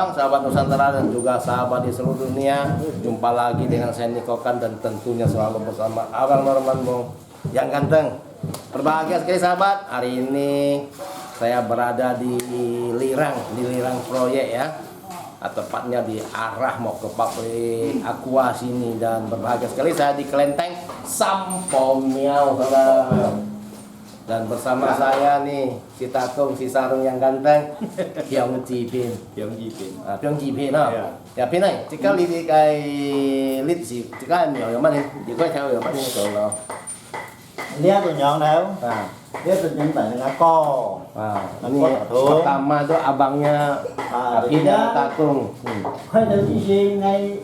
Abang, sahabat Nusantara dan juga sahabat di seluruh dunia. Jumpa lagi dengan saya Nikokan dan tentunya selalu bersama Abang Normanmu yang ganteng. Berbahagia sekali sahabat. Hari ini saya berada di Lirang proyek ya. Tepatnya di arah mau ke pabrik Aqua sini, dan berbahagia sekali saya di kelenteng Sampong Miao saudara. Dan bersama saya nih si Tatung, si Sarung yang ganteng, Pyong Jipin. Pyong Jipin. Pyong Jipin đó. Ya Pin này, chỉ có đi cái lít gì, chỉ có nhiều giống anh, chỉ có theo giống anh rồi nó. Dia tuh nyong tahu. Dia tuh nyong tak dengan ko. Ini pertama itu abangnya Pin dan Tatung. Hay là di ngay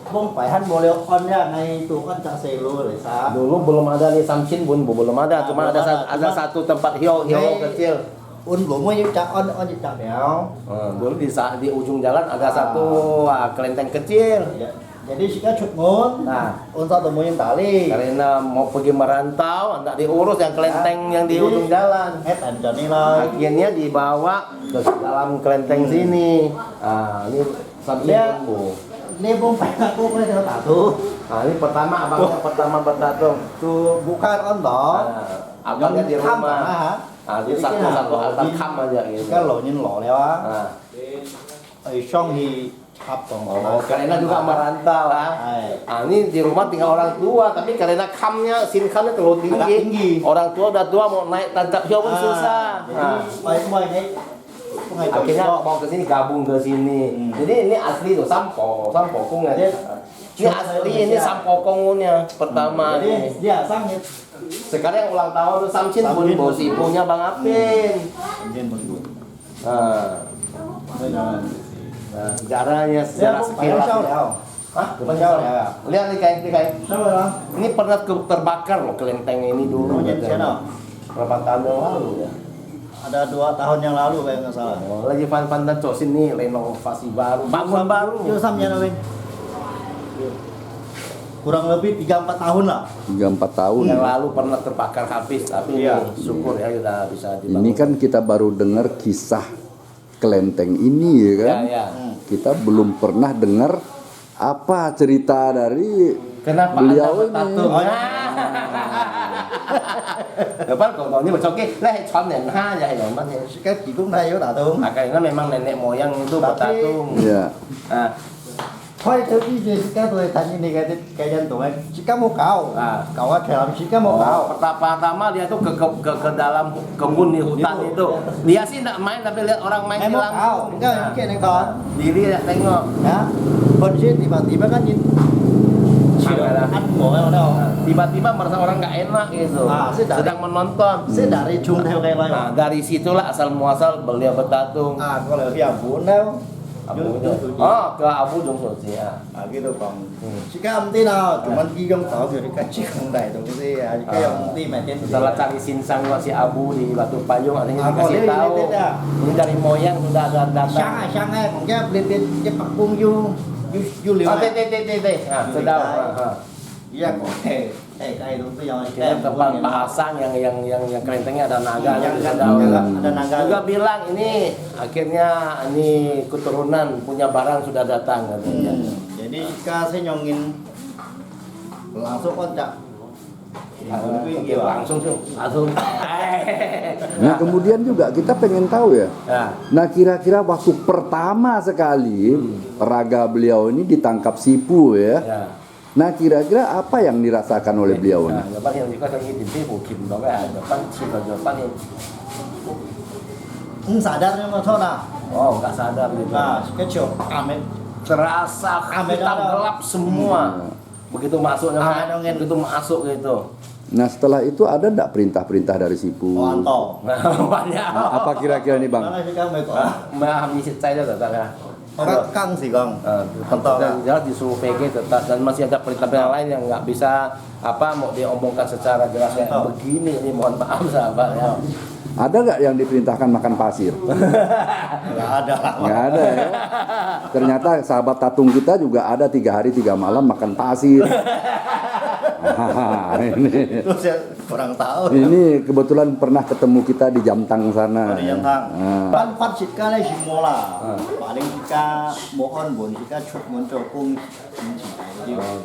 không phải hắn bồ liều con ya, ngay tuh kan tak selo rồi sao? Dulu belum ada nih Samchin Bun, belum ada, cuma ada satu tempat hiu kecil. Bố mới chặt on chặt đéo. Dulu di ujung jalan ada satu kelenteng kecil. Jadi kita cukmun. Nah, untuk temuin tali. Karena mau pergi merantau, tidak diurus yang kelenteng yang di ujung jalan. Akhirnya dibawa ke dalam kelenteng sini. Ini Samchin Bun. Ini belum pernah aku pernah tato. Ini pertama abangnya pertama bertato. Tuh bukan on toh. Abangnya di rumah. Dia satu atap kam aja gitu. Kan lo nyin lo lewat. Song hi hap tong. Karena juga merantau ini di rumah tinggal orang tua, tapi karena kamnya kamnya terlalu tinggi. Orang tua udah tua mau naik tancap hiu pun susah. Akhirnya mau ke sini gabung ke sini. Jadi ini asli tuh sampokong ya. Ini asli, ini sampokongnya pertama. Jadi dia sangit. Sekarang yang ulang tahun tuh Samchin Bun, bos ibunya Bang Apin. Sejarahnya sejarah sekilas. Lihat nih kayak. Ini pernah terbakar loh kelenteng ini dulu. Berapa tahun yang lalu ya? Ada 2 tahun yang lalu kayak nggak salah. Lagi pantan cosin nih renovasi baru, bangun baru. Itu samnya Nawin. Kurang lebih 3-4 tahun lah. 3-4 tahun. Yang lalu pernah terbakar habis, tapi syukur ya udah bisa dibangun. Ini kan kita baru dengar kisah kelenteng ini ya kan. Ya. Kita belum pernah dengar apa cerita dari Kenapa beliau Anda bertato? Depan kalau ini bercoki, lah cuan yang ha ya yang mana? Cái chị cũng đây có tatung. Karena memang nenek moyang itu bertatung. ya. Thôi từ cái gì cái tôi tanya ini cái dân tụi em chỉ có một cậu. Cậu ở theo chỉ có một cậu. Pertama dia tuh ke dalam kebun di hutan itu. Dia sih enggak main, tapi lihat orang main di langsung. Cái này con. Diri ya tengok. Ya.คนsih tiba-tiba kan nhìn ăn ngồi ở đâu. Tiba-tiba merasa orang nggak enak gitu. Sedang menonton. Sẽ dari chung theo cái này. Dari situlah asal muasal beliau bertatung. Có lẽ khi Abu đâu. Ke Abu Jung Suci ya. Gitu còn. Chỉ có ông tí nào, cuman gigong tỏ gitu kan chỉ không đầy tuh cái cái ông tí mà tên. Setelah cari sinsang si Abu di Batu Payung, akhirnya dikasih tahu. Ini dari moyang sudah ada datang. Sáng nay còn cái bạc buông du liệu. Sedang. Iya kok. Đây đúng bây giờ Tempat Pak Asang yang kelentengnya ada naga. Ada naga. Juga bilang ini akhirnya ini keturunan punya barang sudah datang katanya. Jadi kasih nyongin langsung kontak. Langsung. Nah kemudian juga kita pengen tahu ya. Nah kira-kira waktu pertama sekali raga beliau ini ditangkap Sipu ya. Nah kira-kira apa yang dirasakan oleh beliau ini? Depan yang juga lagi di Bukim đó cái depan depan ini. Sadarnya mà thôi nào. Nggak sadar gitu. Cái chiều amet Terasa hitam gelap semua. Begitu masuknya, begitu masuk gitu. Nah setelah itu ada enggak perintah-perintah dari Sipu? Banyak. Apa kira-kira nih Bang? Habis saya tetap ya. Kang sih Kang. Dan jelas disuruh PG tetap, dan masih ada perintah lain yang nggak bisa mau diomongkan secara jelas kayak begini. Ini mohon maaf sahabat ya. Ada nggak yang diperintahkan makan pasir? Nggak ada. Nggak ada ya. Ternyata sahabat tatung kita juga ada 3 hari 3 malam makan pasir. Ini. Itu saya kurang tahu. Ini kebetulan pernah ketemu kita di Jamtang sana. Di Jamtang. Ah. Pan jika lah simola. Paling jika mohon bon jika cut muncul kung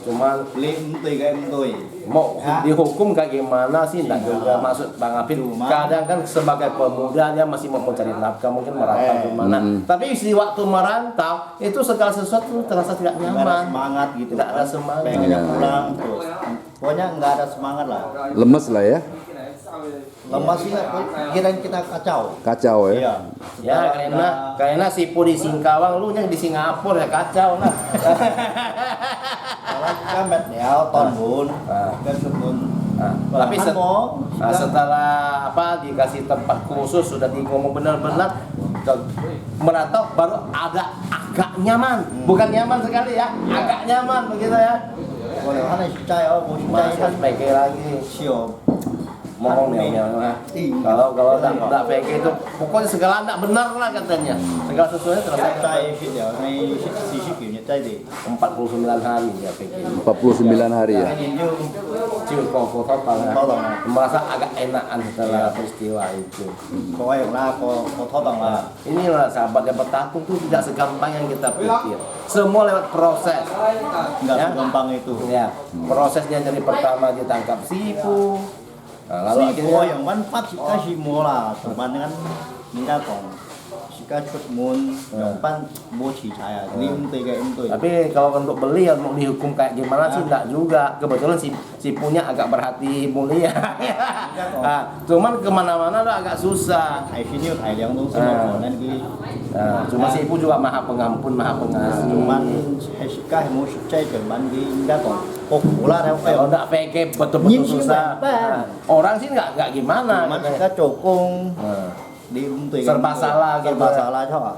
Cuman lim tui kayak tui. mau dihukum kayak gimana sih enggak juga maksud Bang Apin. Kadang kan sebagai pemuda dia masih mau mencari nafkah, mungkin merantau kemana. Tapi di waktu merantau itu segala sesuatu terasa tidak Nggak ada nyaman. semangat gitu. Tidak ada semangat. Pengennya pulang terus. Pokoknya nggak ada semangat lah. Lemes lah ya. Lemas sih pikiran kita kacau. Kacau ya. Iya. Ya karena Sipu di Singkawang, lu yang di Singapura ya kacau lah. Kalau kita met ya ton bun, kan bun. Tapi setelah dikasih tempat khusus sudah ngomong benar-benar merantau baru ada agak nyaman, bukan nyaman sekali ya, agak nyaman begitu ya. Boleh mana si cai oh si cai Masih kan PG lagi. siop. Mohon ya, kalau tak PG itu pokoknya segala tidak benar lah katanya, segala sesuatu terasa Cai fit ya, ini si kini cai di. 49 hari ya PG. 49 hari ya. Ini Cium koko total ya. Merasa agak enakan setelah peristiwa itu. pokoknya lah kau tolong lah. Inilah sahabat yang bertatung itu tidak segampang yang kita pikir. Semua lewat proses. Nggak Ya. segampang itu. Ya, prosesnya dari pertama ditangkap Sipu. Nah, lalu Si akhirnya yang manfaat si kasih mola, teman dengan minta tong. Si kasih mun, yang pan boci saya, lim tiga itu. tapi kalau untuk beli ya mau dihukum kayak gimana sih enggak juga. Kebetulan si punya agak berhati mulia. Nah, cuman kemana-mana tuh agak susah. Hai sini hai yang tuh semua nanti. Nah, cuma si Ibu juga maha pengampun, maha pengasih. Cuman hai si kasih mau si cai cuman di minta tong. Oh pula dah Kalau enggak PK betul-betul Nyim susah. sih, Bang. Nah, orang sih enggak gimana. Cuman katanya. kita cokong Nah, di untuk Serba salah gitu. serba salah coba.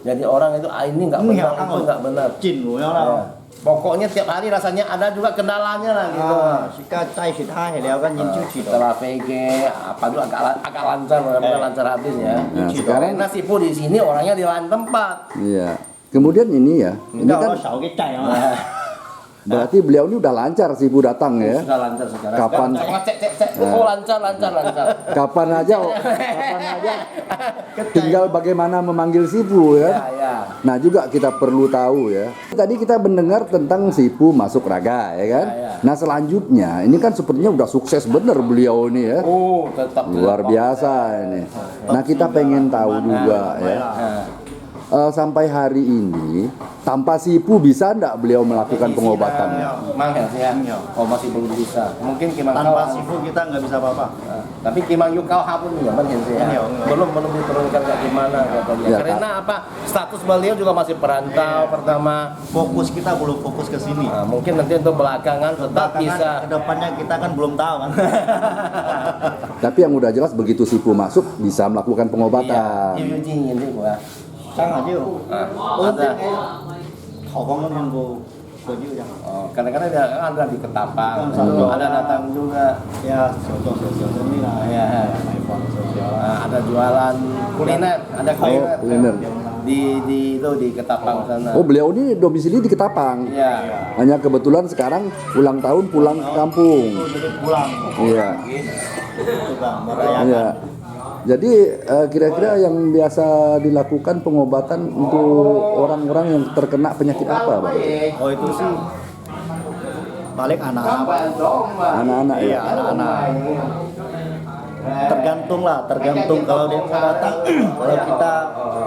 Jadi orang itu ini enggak benar, itu enggak benar. Cin lu ya Ya. lah. Pokoknya tiap hari rasanya ada juga kendalanya lah gitu. Si cai si haiแล้วkanยินชื่อ Setelah PG apa dulu agak lancar, bukan lancar habis ya. Nah, sekarang Karena Sipu di sini orangnya di lain tempat. iya. Kemudian ini ya. Ini kan เสาcáiใจมา berarti beliau ini udah lancar Sipu datang ya. Sudah lancar sekarang. Kapan? Sekarang cek. Oh lancar. Kapan aja tinggal bagaimana memanggil Sipu ya. Ya. Nah juga kita perlu tahu ya. Tadi kita mendengar tentang Sipu masuk raga ya kan. Ya. Nah selanjutnya ini kan sepertinya udah sukses bener beliau ini ya. Oh tetap Luar biasa ini. Nah kita pengen tahu juga ya. Sampai hari ini tanpa Sipu bisa enggak beliau melakukan pengobatan? Mangkel sih ya. Oh masih belum bisa. Mungkin Kimang tanpa Kau. sifu kita nggak bisa apa-apa. Tapi Kimang Yukau pun juga benar sih ya. Belum diturunkan kayak gimana katanya. Ya, Karena apa? Status beliau juga masih perantau pertama. Fokus kita belum fokus ke sini. Nah, mungkin nanti untuk belakangan tetap bisa. Kedepannya kita kan belum tahu kan. Tapi yang udah jelas begitu Sipu masuk bisa melakukan pengobatan. Iya, izin ini gua. Sangat aja. Ada. Thọ con ngân hàng của dữ chẳng. Oh, kadang-kadang ada di Ketapang, ada datang juga. Ya, sosial ini lah. Ya, iPhone sosial. ada jualan kuliner, ada kuliner. kuliner. Di Ketapang sana. Oh beliau ini domisili di Ketapang. Iya. Hanya kebetulan sekarang ulang tahun pulang ke kampung. Jadi pulang. Iya. Itu kan merayakan. Iya. Jadi kira-kira yang biasa dilakukan pengobatan untuk orang-orang yang terkena penyakit apa, Bang? Oh itu sih balik anak-anak. Anak-anak ya. Iya, anak-anak. Tergantung kalau dia mau datang, kalau kita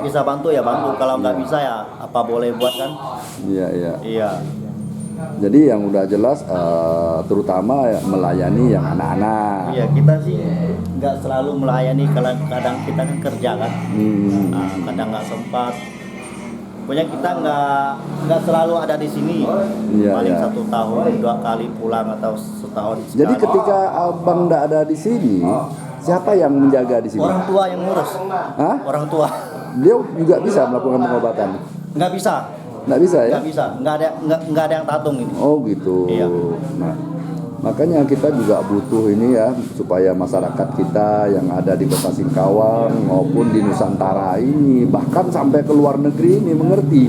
bisa bantu ya bantu, kalau nggak bisa ya apa boleh buat kan? Iya, iya. Iya. Jadi yang udah jelas terutama ya, melayani yang anak-anak. Iya kita sih nggak selalu melayani, kadang kita kan kerja kan, nah, kadang nggak sempat. Pokoknya kita nggak selalu ada di sini, Iya, paling iya. 1 tahun 2 kali pulang atau setahun sekali. Jadi ketika abang nggak ada di sini, siapa yang menjaga di sini? Orang tua yang ngurus, Hah? orang tua Beliau juga bisa melakukan pengobatan? nggak bisa, Nggak bisa ya? nggak bisa, nggak ada yang tatung ini. Oh gitu. Iya. Nah, Makanya kita juga butuh ini ya, supaya masyarakat kita yang ada di Kota Singkawang maupun di Nusantara ini, bahkan sampai ke luar negeri ini mengerti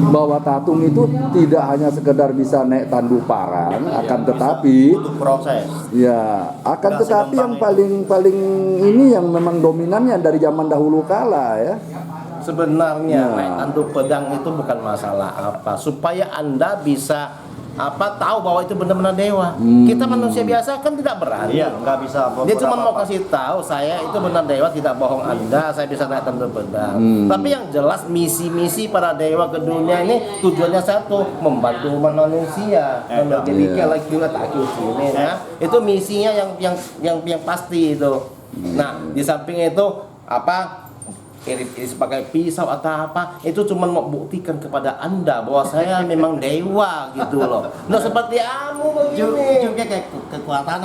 bahwa tatung itu tidak hanya sekedar bisa naik tandu parang, akan tetapi Butuh proses. ya, akan Nggak tetapi yang segampang paling ini yang memang dominannya dari zaman dahulu kala ya. Sebenarnya Ya. naik tandu pedang itu bukan masalah apa, supaya Anda bisa tahu bahwa itu benar-benar dewa. Kita manusia biasa kan tidak berani. Iya, nggak bisa. Dia cuma mau apa-apa. kasih tahu saya itu benar dewa, tidak bohong Anda, saya bisa naik tandu pedang. Tapi yang jelas misi-misi para dewa ke dunia ini tujuannya satu, membantu manusia. Memiliki lagi tak ini ya. Itu misinya yang pasti itu. Nah, di samping itu iris pakai pisau atau apa, itu cuma mau buktikan kepada Anda bahwa saya memang dewa gitu loh. Nggak seperti kamu begini. Juga kayak kekuatan.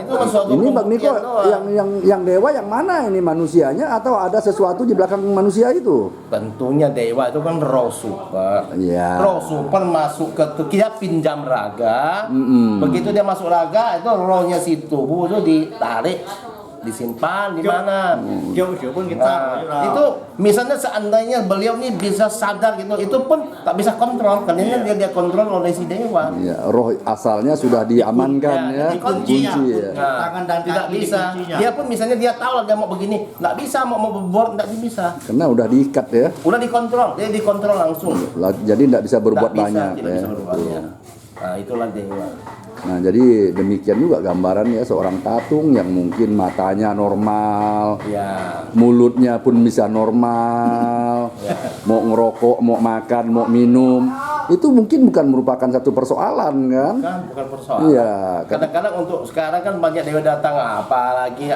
Itu kan suatu Ini Bang Niko, pembuktian doang. yang dewa yang mana ini, manusianya atau ada sesuatu di belakang manusia itu? Tentunya dewa itu kan roh super. Ya. Roh super masuk ke kita pinjam raga. Begitu dia masuk raga, itu rohnya si tubuh itu ditarik, disimpan di mana. Jauh-jauh pun kita. Nah, itu misalnya seandainya beliau ini bisa sadar gitu, itu pun tak bisa kontrol karena dia kontrol oleh si dewa. Ya, roh asalnya sudah diamankan ya, dikunci. kunci ya. Tangan dan Tidak kaki bisa. dikuncinya. Dia pun misalnya dia tahu dia mau begini, nggak bisa mau berbuat, nggak bisa. Karena udah diikat ya. Udah dikontrol, dia dikontrol langsung. Jadi tidak bisa berbuat Nggak bisa, banyak tidak ya. bisa berbuat banyak. Nah, itulah dewa. Nah, jadi demikian juga gambaran ya seorang tatung yang mungkin matanya normal, Ya. mulutnya pun bisa normal, mau ngerokok, mau makan, mau minum, itu mungkin bukan merupakan satu persoalan kan? Bukan persoalan. Iya. Kadang-kadang untuk sekarang kan banyak dewa datang, apalagi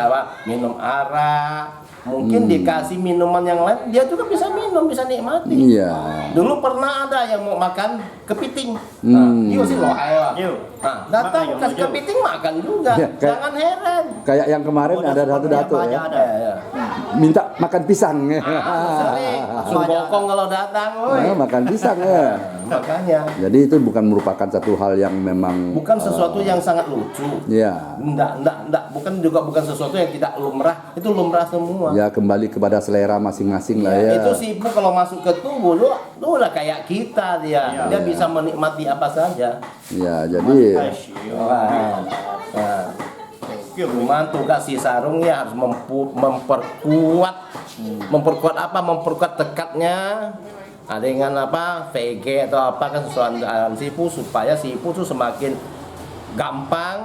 minum arak, mungkin dikasih minuman yang lain, dia juga bisa minum, bisa nikmati. Iya. Dulu pernah ada yang mau makan kepiting. Iya sih loh, ayo. Yuk. Datang kasih kepiting makan juga. Ya, Jangan heran. Kayak yang kemarin ada satu datuk ya, Ya. minta makan pisang. Sering. Langsung bokong kalau datang, woi. Nah, makan pisang ya. Makanya Jadi itu bukan merupakan satu hal yang memang bukan sesuatu yang sangat lucu. ya. Enggak, bukan sesuatu yang tidak lumrah. Itu lumrah semua. Ya kembali kepada selera masing-masing lah ya. Itu sibuk kalau masuk ke tubuh lu lah kayak kita dia. Dia bisa menikmati apa saja. Ya, jadi Nah, cuman tugas si sarung ya harus memperkuat memperkuat tekadnya dengan VG atau apa kan sesuatu dalam sipu supaya sipu tuh semakin gampang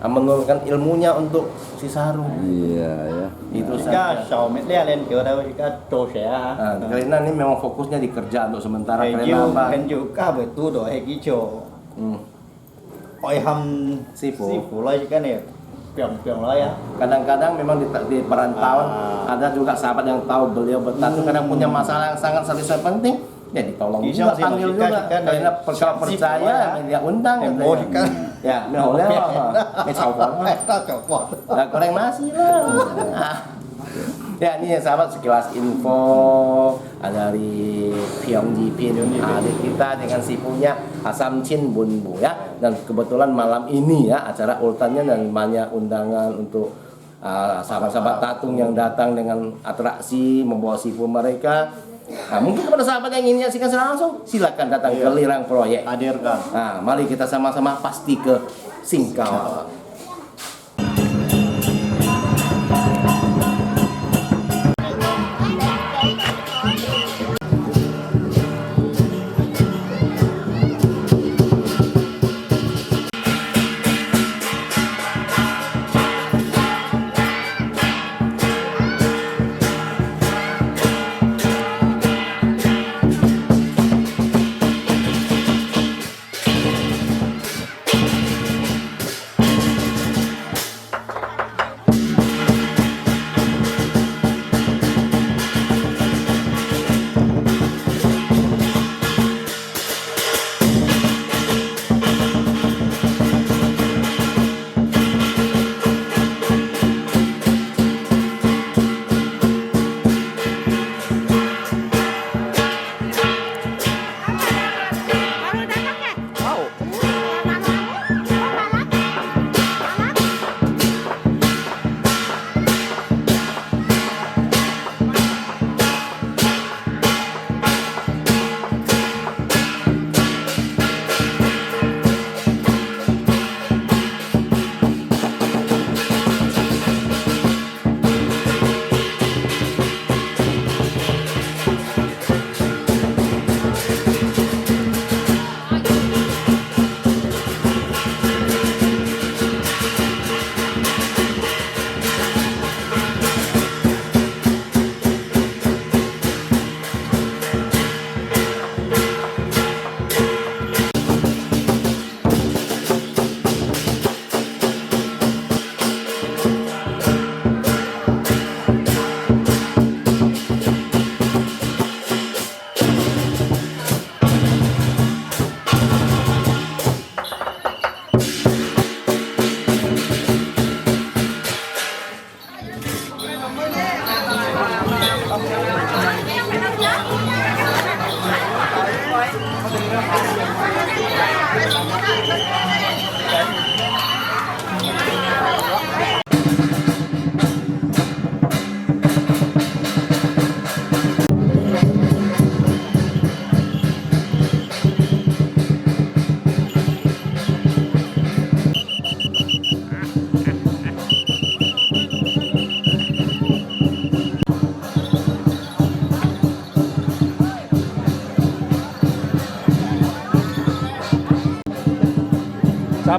menurunkan ilmunya untuk si sarung. iya ya. Itu Jika saja. Xiaomi dia lain ke udah jika dosa. Karena ini memang fokusnya di kerja untuk sementara. Karena Heju apa? kan juga betul doa hegicho. Oi ham Sifu. lah jika nih. Piang-piang lah ya. Kadang-kadang memang di perantauan ada juga sahabat yang tahu beliau bertatu karena punya masalah yang sangat serius dan penting, ya ditolong Bisa juga, sih, panggil maksudnya juga. kan Karena kalau percaya dia undang Tempo katanya. kan. Ya, boleh lah. Tak copot. Nah, goreng nasi lah. Ya, ini sahabat sekilas info dari Pyong Jipin, adik kita dengan sipunya Asam Chin Bunbu ya. Dan kebetulan malam ini ya acara ultannya dan banyak undangan untuk sahabat-sahabat tatung yang datang dengan atraksi membawa sipu mereka. Nah, mungkin kepada sahabat yang ingin menyaksikan secara langsung silakan datang ke Lirang Proyek. Hadirkan. Nah, mari kita sama-sama pasti ke Singkawang.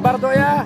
Sabar tuh ya.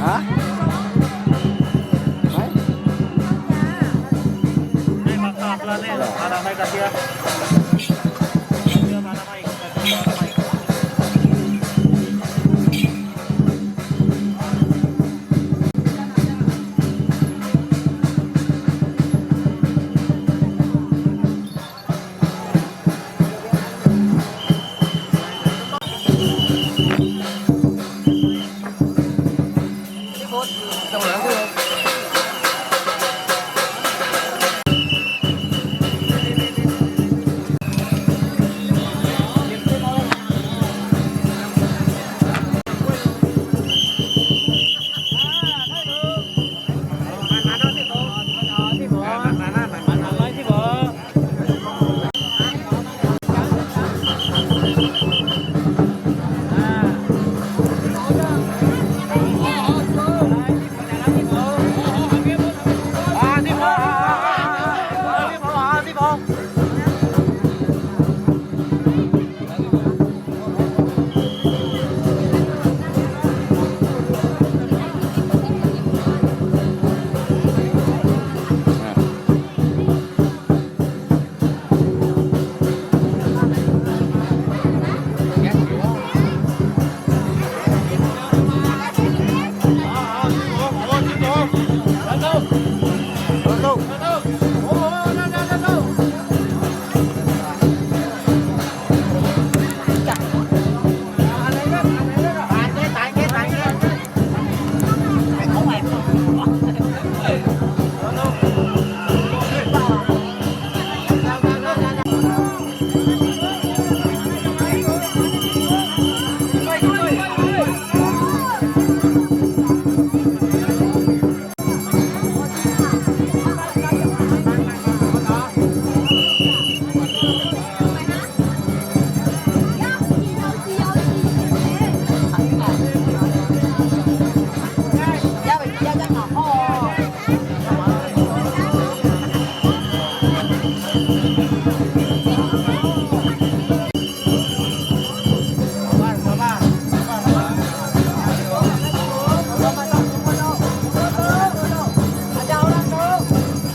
Hah? Ini masalah nih, ada naik kasih ya.